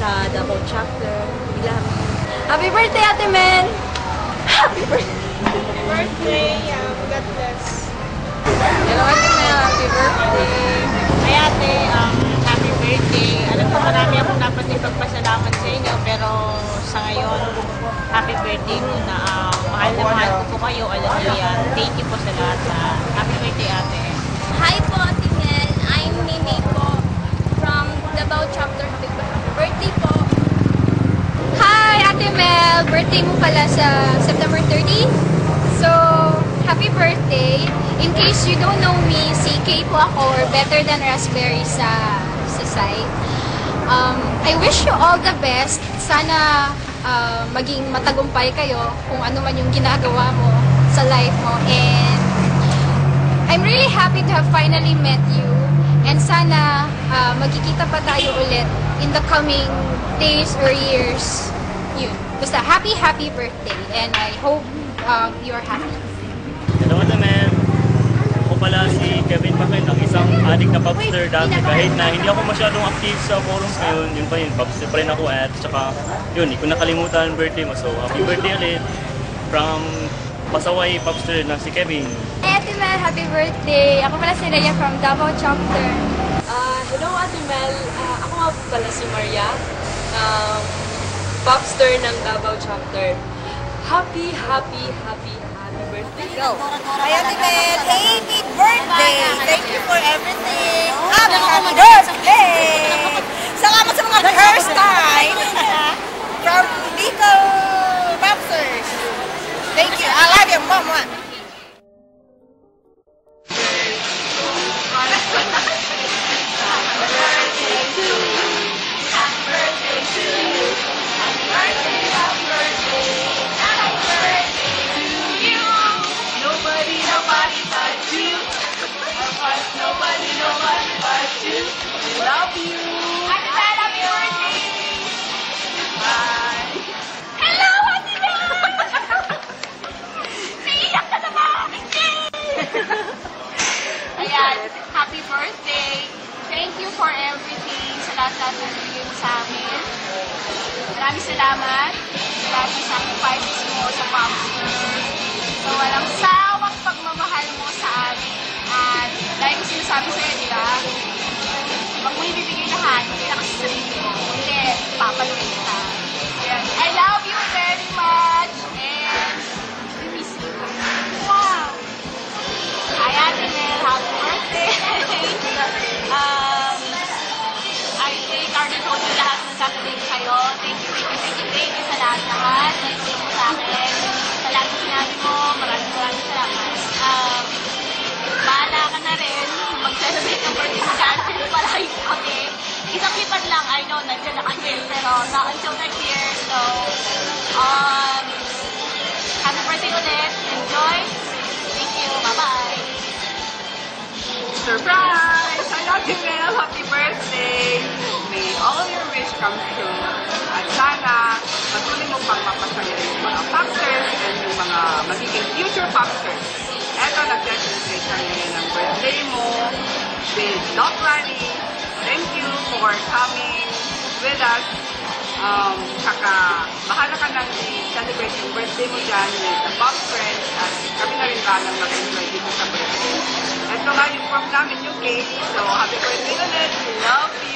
sa Davao chapter. Happy birthday, Ate Mel! Happy birthday! God bless. Hello, Ate Mel. Happy birthday! Ay ate, happy birthday. Alam ko marami akong dapat ipagpasalamat sa inyo, pero sa ngayon, happy birthday muna. Mahal na mahal ko po kayo, alam niyo yan. Thank you po sa lahat. Happy birthday ate. Hi po, Ate Mel. I'm Mimi po from Davao Chapter. Happy birthday po. Hi, Ate Mel! Birthday mo pala sa September 30? So, happy birthday! In case you don't know me, si Kay po ako, or better than Raspberry sa site. I wish you all the best. Sana maging matagumpay kayo kung ano man yung ginagawa mo sa life mo. And I'm really happy to have finally met you. And sana magkikita pa tayo ulit in the coming days or years. Yun. Basta happy birthday. And I hope you're happy. Hello, Ate Mel. Ako pala si Kevin Paquin, ang isang adik na popster dati. Kahit na hindi ako masyadong active sa forums ngayon, yun pa yun, popster pa rin ako at saka yun, hindi ko nakalimutan ang birthday mo. So, happy birthday ulit from Pasaway popster na si Kevin. Hey, Ate Mel, happy birthday! Ako pala si Rhea from Davao Chapter. Hello, Ate Mel. Ako nga pala si Maria, popster ng Davao chapter. Happy birthday! Go! Hi Ate Mel! Happy birthday! Thank you for everything! Happy birthday! Salamat sa mga first time from Bicol Popsters! Thank you! I love you, Mama! Ayan, happy birthday. Thank you for everything sa lahat na nabigay mo sa amin. Maraming salamat sa lahat ng sacrifices mo sa Popsters. So, walang sawang pagmamahal mo sa amin. At dahil ko sinasabi sa'yo, di ba? Pag mo ibibigay lahat, hindi na kasi sarili mo. Hindi, papaluin ka. Ayan. I love you very much. And we miss you. Wow! Hi, Ate Mel. Happy birthday! I think Arden told you lahat ng sasabihin sa'yo. Thank you sa lahat. Nag-save mo sa akin. Sa lahat ng sinabi mo, maraming salamat. Bahala ka na rin mag-celebrate ng birthday sa channel. Palagi kami. Isang lipad lang, I know, nandiyan na kami. Pero not until next year. So, happy birthday ulit. Enjoy. Thank you. Bye-bye. Surprise! I love you, Mel. Happy birthday! May all your wish come true. At sana, patuloy mo pang mapasaya yung mga popsters and yung mga magiging future popsters. Eto, nag-celebrate ka ngayon ng birthday mo with Doc Rani. Thank you for coming with us. Tsaka, bahala ka nang i-celebrate yung birthday mo dyan with the pop friends at kami na rin balang mag-enjoy dito sa birthday. Ito nga yung pop namin, yung cake. So, happy birthday ulit. We love you.